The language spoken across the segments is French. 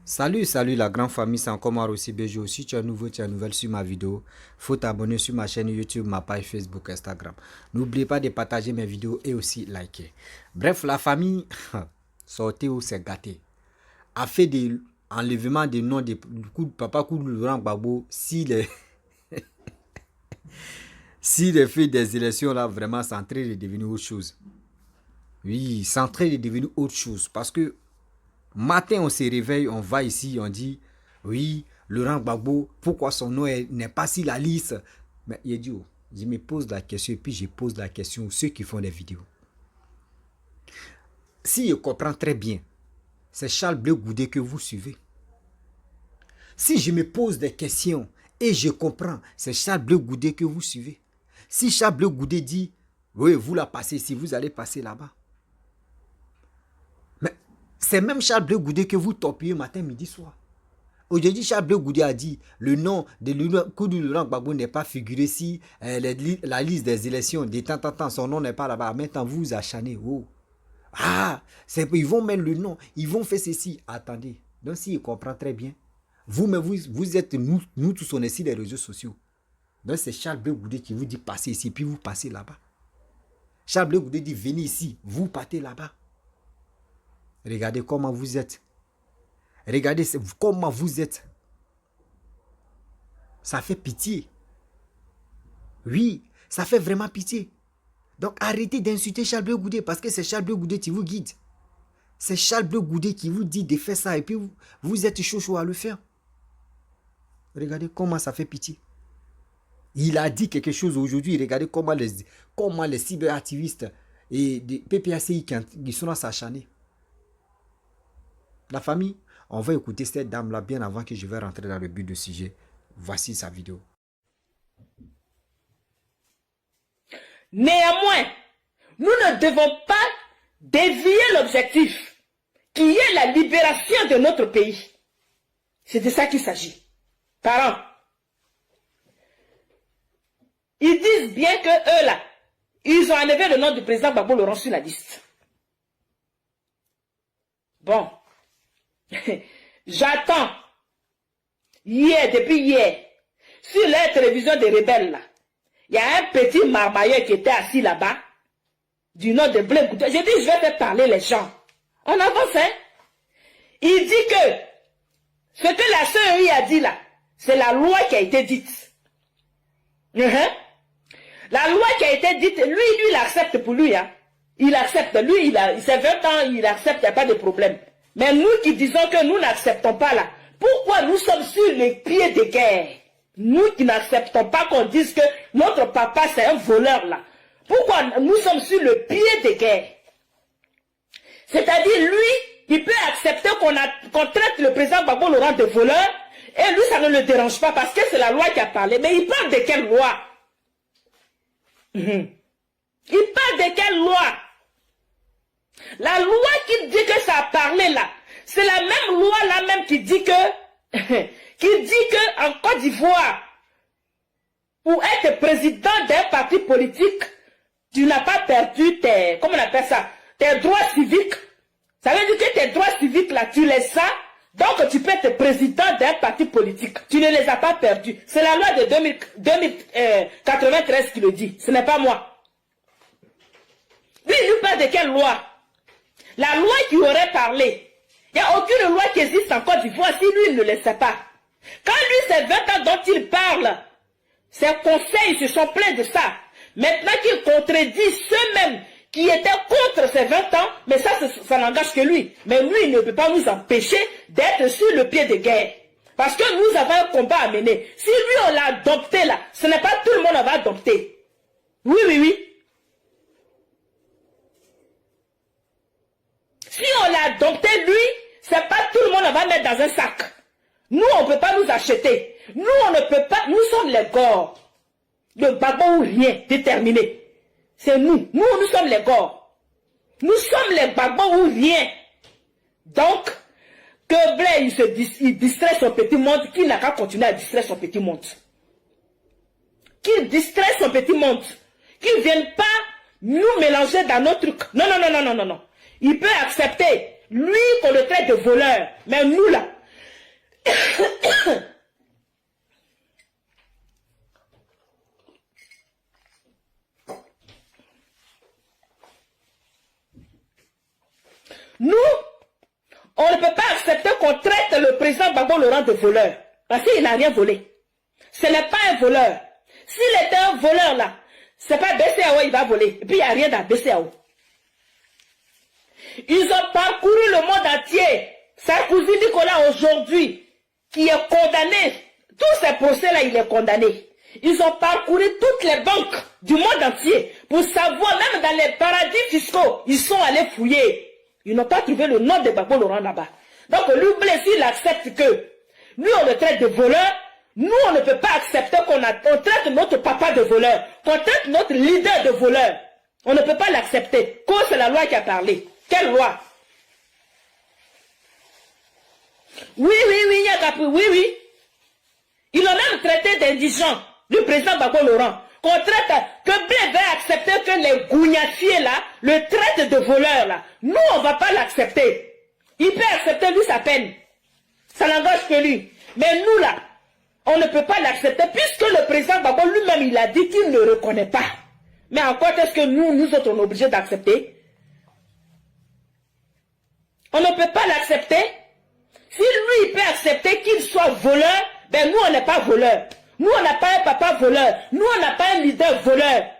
Salut la grande famille, c'est encore moi aussi Béjo. Si tu es nouveau, tu es nouvelle sur ma vidéo, faut t'abonner sur ma chaîne YouTube, ma page Facebook, Instagram. N'oubliez pas de partager mes vidéos et aussi liker. Bref, la famille, sortez où c'est gâté, a fait des enlèvements des noms de Papa Koudou Laurent Gbagbo si les, si les faits des élections là, vraiment, c'est en train de devenir autre chose. Oui, c'est en train de devenir autre chose parce que matin, on se réveille, on va ici, on dit, oui, Laurent Gbagbo, pourquoi son nom n'est pas sur la liste? Mais il dit, je me pose la question et puis je pose la question aux ceux qui font des vidéos. Si je comprends très bien, c'est Charles Blé Goudé que vous suivez. Si je me pose des questions et je comprends, c'est Charles Blé Goudé que vous suivez. Si Charles Blé Goudé dit, oui, vous la passez ici, vous allez passer là-bas. C'est même Charles Blé Goudé que vous torpillez matin, midi, soir. Aujourd'hui, Charles Blé Goudé a dit le nom de Koudou Laurent Gbagbo n'est pas figuré si la liste des élections de temps, son nom n'est pas là-bas. Maintenant, vous vous acharnez. Oh. Ah, ils vont mettre le nom, ils vont faire ceci. Attendez, donc s'il comprend très bien, vous êtes, nous tous on est sur les réseaux sociaux. Donc c'est Charles Blé Goudé qui vous dit passez ici, puis vous passez là-bas. Charles Blé Goudé dit venez ici, vous partez là-bas. Regardez comment vous êtes. Regardez comment vous êtes. Ça fait pitié. Oui, ça fait vraiment pitié. Donc arrêtez d'insulter Charles Blé Goudé parce que c'est Charles Blé Goudé qui vous guide. C'est Charles Blé Goudé qui vous dit de faire ça et puis vous êtes chaud à le faire. Regardez comment ça fait pitié. Il a dit quelque chose aujourd'hui. Regardez comment les cyberactivistes et des PPACI qui sont s'acharner. La famille, on va écouter cette dame-là bien avant que je vais rentrer dans le but du sujet. Voici sa vidéo. Néanmoins, nous ne devons pas dévier l'objectif qui est la libération de notre pays. C'est de ça qu'il s'agit. Parents, ils disent bien que eux là, ils ont enlevé le nom du président Gbagbo Laurent sur la liste. Bon. J'attends, depuis hier, sur la télévision des rebelles là, il y a un petit marmailleur qui était assis là-bas, du nom de Blé Goudé. J'ai dit, je vais faire parler les gens. On avance, hein. Il dit que, ce que la CEI a dit là, c'est la loi qui a été dite. La loi qui a été dite, lui, il accepte pour lui, hein. Il accepte, lui, c'est 20 ans, il accepte, il n'y a pas de problème. Mais nous qui disons que nous n'acceptons pas là, pourquoi nous sommes sur les pieds de guerre? Nous qui n'acceptons pas qu'on dise que notre papa c'est un voleur là. Pourquoi nous sommes sur le pied de guerre? C'est-à-dire lui, il peut accepter qu'on traite le président Gbagbo Laurent de voleur, et lui ça ne le dérange pas parce que c'est la loi qui a parlé. Mais il parle de quelle loi? Il parle de quelle loi? La loi qui dit que ça a parlé là, c'est la même loi là même qui dit que, en Côte d'Ivoire, pour être président d'un parti politique, tu n'as pas perdu tes, comment on appelle ça, tes droits civiques. Ça veut dire que tes droits civiques là, tu les as, donc tu peux être président d'un parti politique. Tu ne les as pas perdus. C'est la loi de 2093 qui le dit, ce n'est pas moi. Lui, il nous parle de quelle loi? La loi qui aurait parlé, il n'y a aucune loi qui existe en Côte d'Ivoire si lui il ne le sait pas. Quand lui c'est 20 ans dont il parle, ses conseils se sont plaints de ça. Maintenant qu'il contredit ceux-mêmes qui étaient contre ces 20 ans, mais ça n'engage que lui. Mais lui il ne peut pas nous empêcher d'être sur le pied de guerre. Parce que nous avons un combat à mener. Si lui on l'a adopté là, ce n'est pas tout le monde qui va adopter. Oui. Si on l'a adopté, lui, c'est pas tout le monde va mettre dans un sac. Nous, on ne peut pas nous acheter. Nous, on ne peut pas, nous sommes les gors. Le Gbagbo ou rien, déterminé. C'est nous. Nous sommes les gors. Nous sommes les Gbagbo ou rien. Donc, que Blé, il distrait son petit monde, qui n'a qu'à continuer à distraire son petit monde. Qu'il distrait son petit monde. Qu'il ne vienne pas nous mélanger dans nos trucs. Non. Il peut accepter, lui, qu'on le traite de voleur. Mais nous, là, Nous, on ne peut pas accepter qu'on traite le président Gbagbo Laurent de voleur. Parce qu'il n'a rien volé. Ce n'est pas un voleur. S'il était un voleur là, c'est pas BCAO il va voler. Et puis il n'y a rien dans BCAO. Ils ont parcouru le monde entier. Sarkozy Nicolas aujourd'hui, qui est condamné, tous ces procès-là, il est condamné. Ils ont parcouru toutes les banques du monde entier pour savoir, même dans les paradis fiscaux, ils sont allés fouiller. Ils n'ont pas trouvé le nom de Gbagbo Laurent là-bas. Donc lui, s'il accepte que lui, on le traite de voleur, nous, on ne peut pas accepter qu'on traite notre papa de voleur, qu'on traite notre leader de voleur. On ne peut pas l'accepter. Cause c'est la loi qui a parlé. Quelle loi? Oui, il y a compris. Oui. Ils l'ont même traité d'indigent, le président Gbagbo Laurent. Qu'on traite, que Blé va accepter que les gougnafiers là, le traitent de voleur là. Nous, on ne va pas l'accepter. Il peut accepter lui sa peine. Ça n'engage que lui. Mais nous là, on ne peut pas l'accepter puisque le président Gbagbo lui-même il a dit qu'il ne reconnaît pas. Mais encore est-ce que nous autres on est obligés d'accepter? On ne peut pas l'accepter. Si lui il peut accepter qu'il soit voleur, ben nous on n'est pas voleur. Nous on n'a pas un papa voleur. Nous on n'a pas un leader voleur.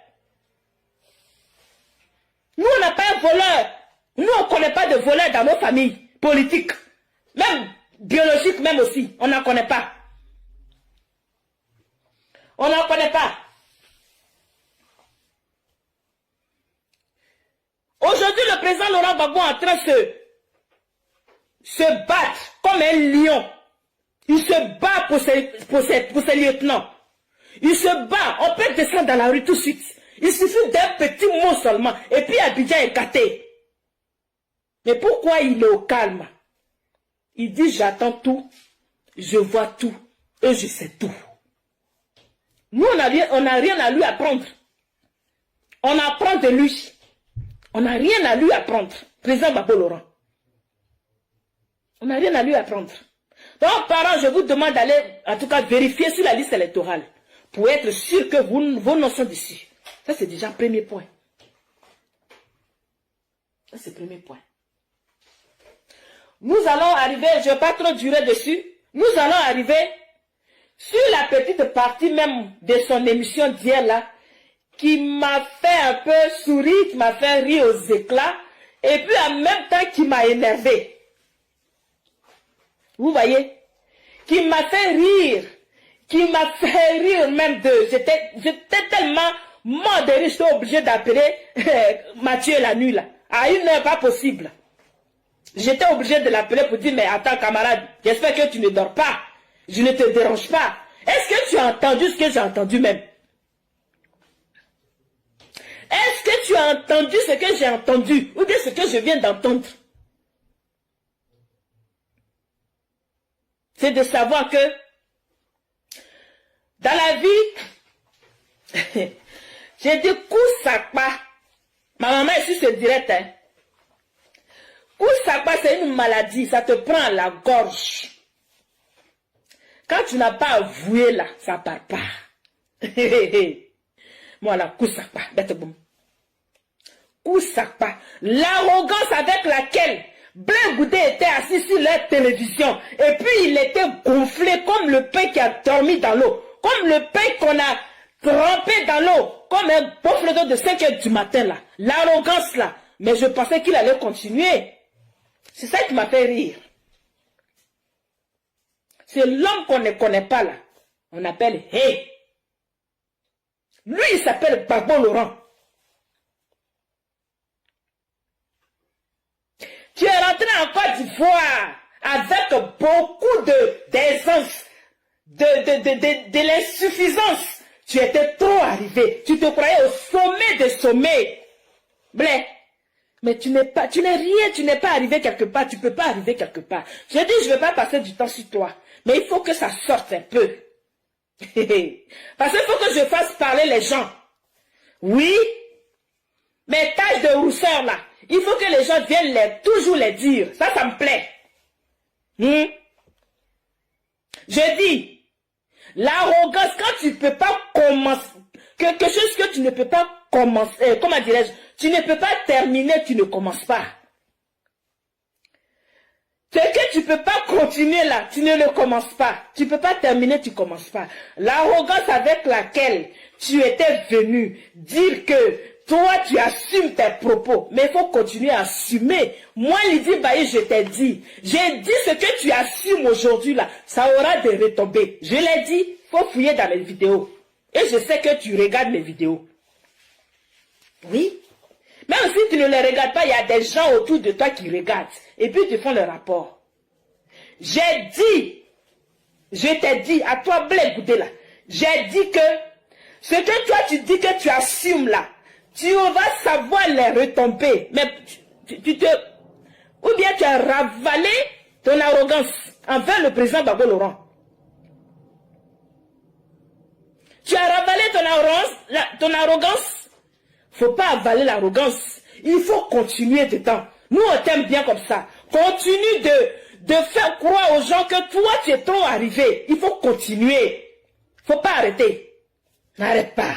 Nous on n'a pas un voleur. Nous on ne connaît pas de voleur dans nos familles politiques. Même biologiques même aussi. On n'en connaît pas. On n'en connaît pas. Aujourd'hui, le président Laurent Gbagbo est en train de se battre comme un lion. Il se bat pour ses lieutenants. Il se bat. On peut descendre dans la rue tout de suite. Il suffit d'un petit mot seulement. Et puis Abidjan est gâté. Mais pourquoi il est au calme? Il dit j'attends tout, je vois tout et je sais tout. Nous, on n'a rien à lui apprendre. On apprend de lui. On n'a rien à lui apprendre. Président Gbagbo Laurent. On n'a rien à lui apprendre. Donc, parents, je vous demande d'aller, en tout cas, vérifier sur la liste électorale pour être sûr que vos noms sont dessus. Ça, c'est déjà un premier point. Ça, c'est le premier point. Nous allons arriver, je ne vais pas trop durer dessus, nous allons arriver sur la petite partie même de son émission d'hier là, qui m'a fait un peu sourire, qui m'a fait rire aux éclats, et puis en même temps qui m'a énervé. Vous voyez? Qui m'a fait rire même de... J'étais tellement mort de rire, j'étais obligé d'appeler Mathieu la nuit là. À une heure, pas possible. J'étais obligé de l'appeler pour dire, mais attends camarade, j'espère que tu ne dors pas. Je ne te dérange pas. Est-ce que tu as entendu ce que j'ai entendu même? Est-ce que tu as entendu ce que j'ai entendu? Ou bien ce que je viens d'entendre? C'est de savoir que dans la vie, j'ai dit Koussakpa. Ma maman est sur ce direct. Hein. Koussakpa, c'est une maladie, ça te prend à la gorge. Quand tu n'as pas avoué là, ça part pas. Moi là, Koussakpa, bête boum. Koussakpa, l'arrogance avec laquelle Blé Goudé était assis sur la télévision et puis il était gonflé comme le pain qui a dormi dans l'eau, comme le pain qu'on a trempé dans l'eau, comme un bouffe d'eau de 5 h du matin là. L'arrogance là. Mais je pensais qu'il allait continuer. C'est ça qui m'a fait rire. C'est l'homme qu'on ne connaît pas là. On appelle Hey. Lui il s'appelle Gbagbo Laurent. Tu es rentré en Côte d'Ivoire avec beaucoup d'aisance, de l'insuffisance. Tu étais trop arrivé. Tu te croyais au sommet des sommets. Blé. Mais tu n'es rien, tu n'es pas arrivé quelque part. Tu ne peux pas arriver quelque part. Je dis, je ne vais pas passer du temps sur toi. Mais il faut que ça sorte un peu. Parce qu'il faut que je fasse parler les gens. Oui. Mes taches de rousseur là. Il faut que les gens viennent toujours les dire. Ça me plaît. Je dis, l'arrogance, quand tu ne peux pas commencer, quelque chose que tu ne peux pas commencer, comment dirais-je, tu ne peux pas terminer, tu ne commences pas. Ce que tu ne peux pas continuer là, tu ne le commences pas. Tu ne peux pas terminer, tu ne commences pas. L'arrogance avec laquelle tu étais venu dire que toi, tu assumes tes propos, mais il faut continuer à assumer. Moi, Lydie Bailly, je t'ai dit, j'ai dit ce que tu assumes aujourd'hui là, ça aura des retombées. Je l'ai dit, il faut fouiller dans mes vidéos. Et je sais que tu regardes mes vidéos. Oui. Même si tu ne les regardes pas, il y a des gens autour de toi qui regardent. Et puis, ils font le rapport. J'ai dit, je t'ai dit, à toi, Blé Goudé là, j'ai dit que ce que toi, tu dis que tu assumes là, tu vas savoir les retomber. Mais ou bien tu as ravalé ton arrogance envers le président Gbagbo Laurent. Tu as ravalé ton arrogance. Faut pas avaler l'arrogance. Il faut continuer dedans. Nous, on t'aime bien comme ça. Continue de faire croire aux gens que toi, tu es trop arrivé. Il faut continuer. Faut pas arrêter. N'arrête pas.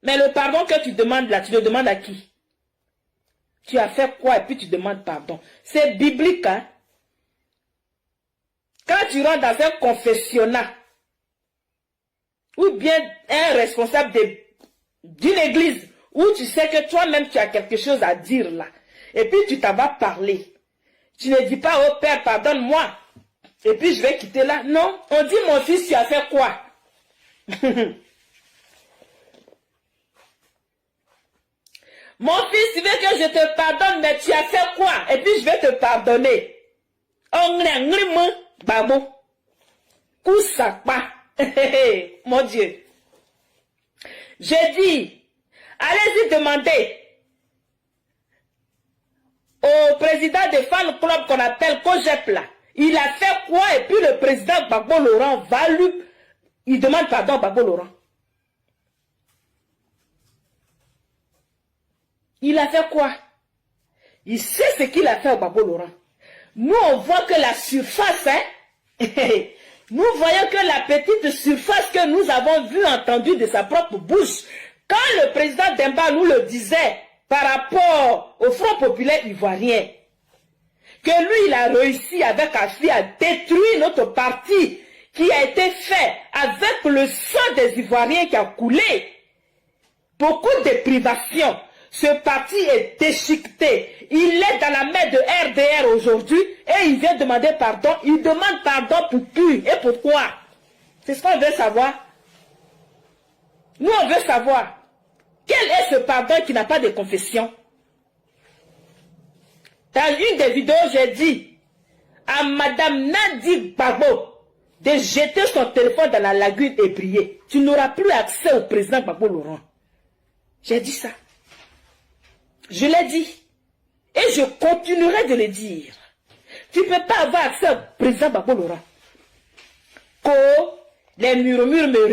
Mais le pardon que tu demandes là, tu le demandes à qui? Tu as fait quoi et puis tu demandes pardon? C'est biblique, hein? Quand tu rentres dans un confessionnat, ou bien un responsable d'une église, où tu sais que toi-même tu as quelque chose à dire là, et puis tu t'en vas parler. Tu ne dis pas, oh Père, pardonne-moi, et puis je vais quitter là. Non, on dit, mon fils, tu as fait quoi? Mon fils, tu veux que je te pardonne, mais tu as fait quoi? Et puis je vais te pardonner. Mon Dieu. J'ai dit, allez-y demander au président des fan club qu'on appelle Kojep là. Il a fait quoi? Et puis le président Gbagbo Laurent va lui... Il demande pardon à Gbagbo Laurent. Il a fait quoi? Il sait ce qu'il a fait au Gbagbo Laurent. Nous, on voit que la surface, hein? Nous voyons que la petite surface que nous avons vue, entendue de sa propre bouche. Quand le président Demba nous le disait par rapport au Front populaire ivoirien, que lui, il a réussi avec Afi à détruire notre parti qui a été fait avec le sang des Ivoiriens qui a coulé. Beaucoup de privations. Ce parti est déchiqueté. Il est dans la main de RDR aujourd'hui et il vient demander pardon. Il demande pardon pour qui et pourquoi? C'est ce qu'on veut savoir. Nous, on veut savoir. Quel est ce pardon qui n'a pas de confession? Dans une des vidéos, j'ai dit à Madame Nadi Gbagbo de jeter son téléphone dans la lagune et briller. Tu n'auras plus accès au président Gbagbo Laurent. J'ai dit ça. Je l'ai dit. Et je continuerai de le dire. Tu ne peux pas avoir accès au président Gbagbo Laurent. Que les murmures me...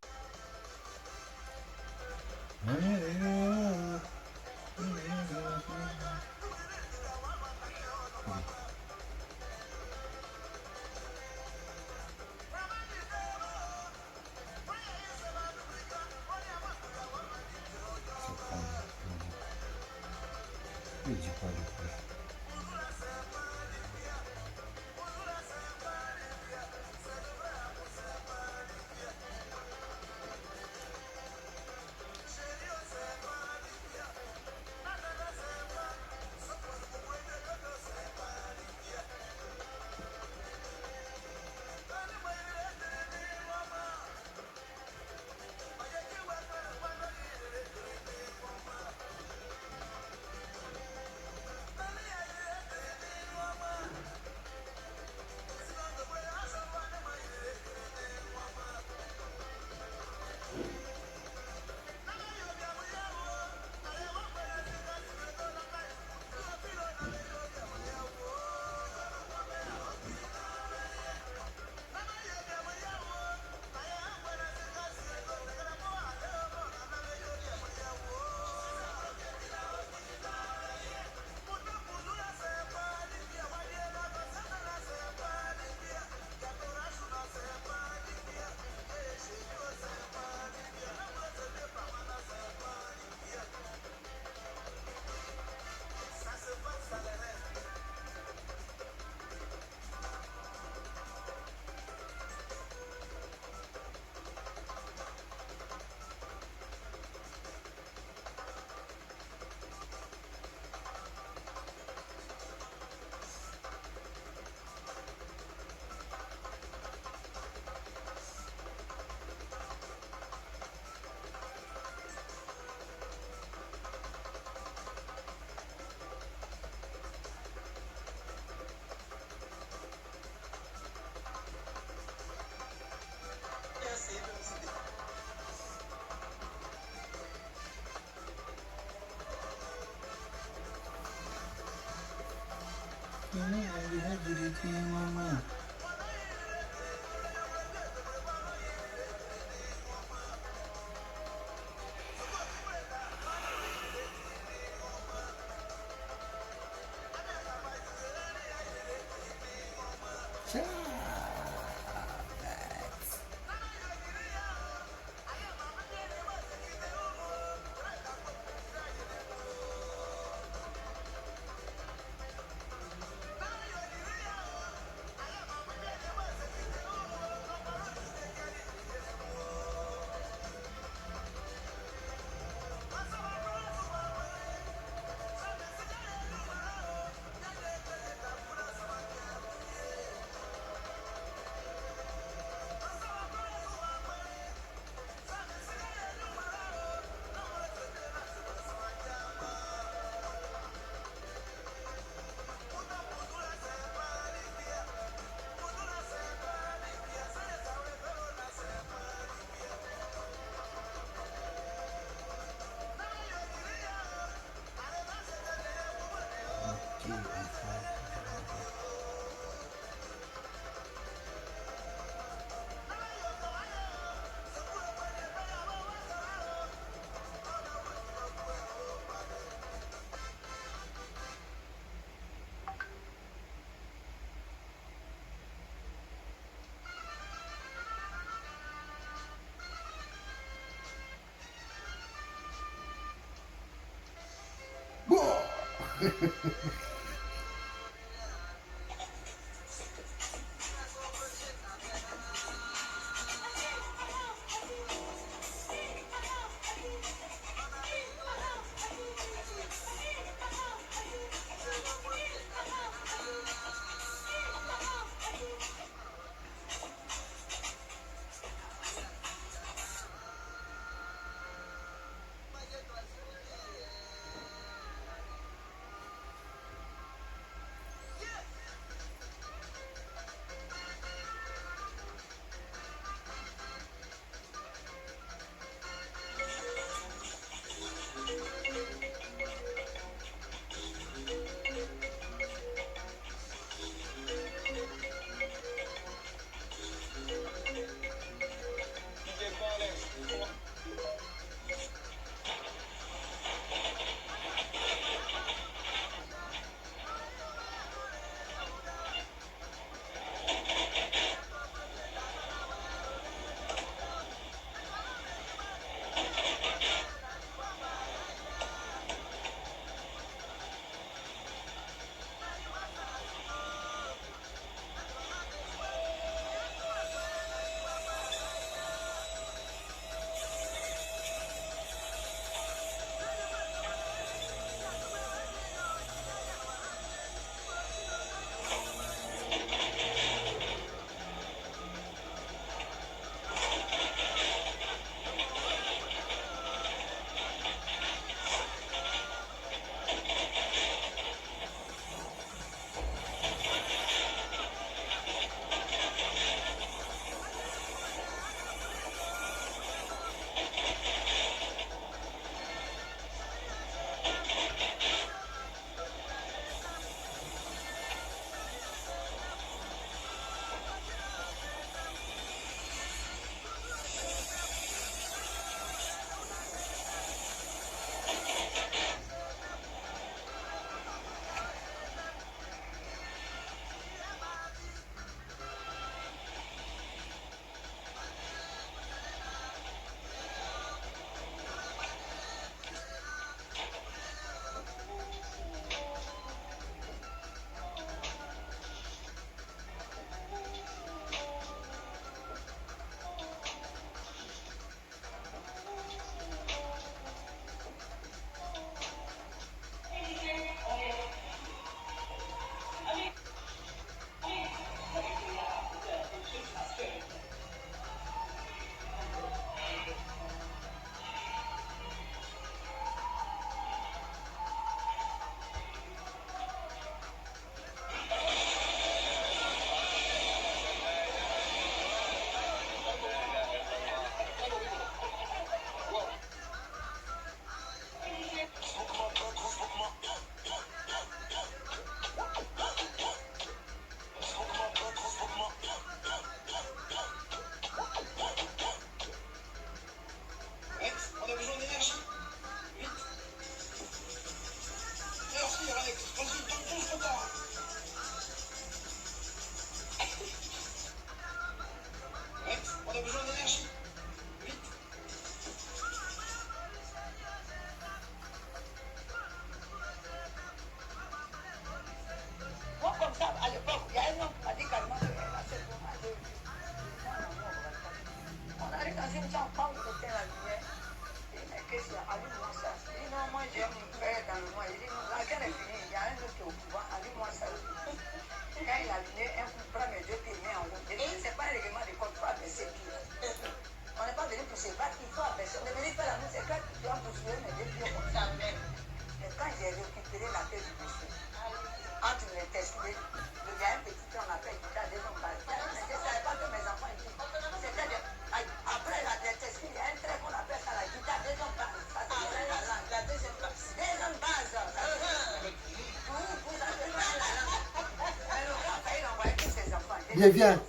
Je viens.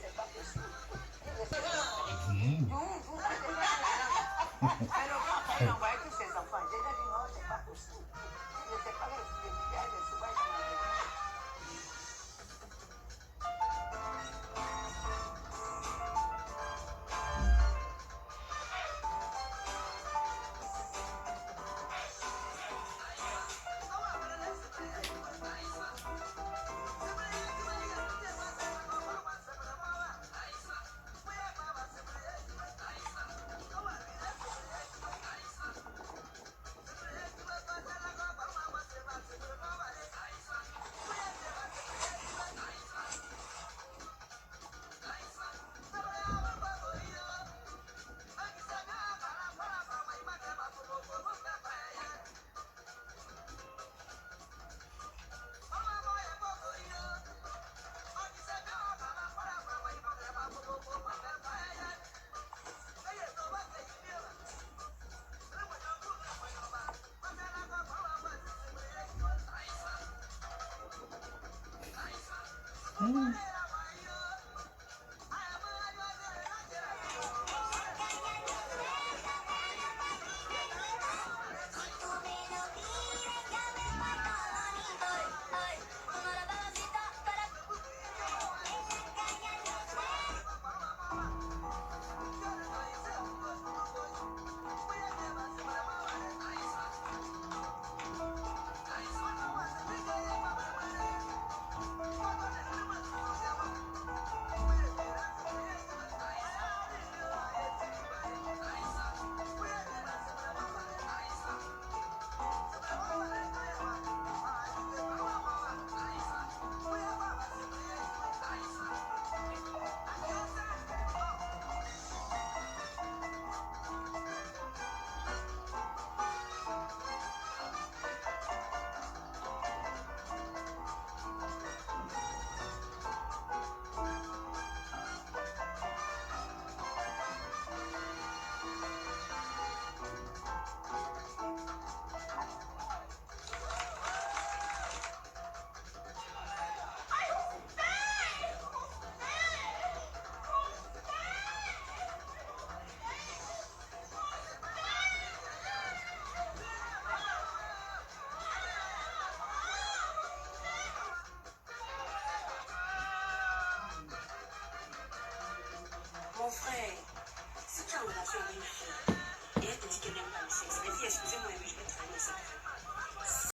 Mon frère, si tu as une relation avec une fille et elle te dit qu'elle n'aime pas le sexe, mais dis excusez-moi.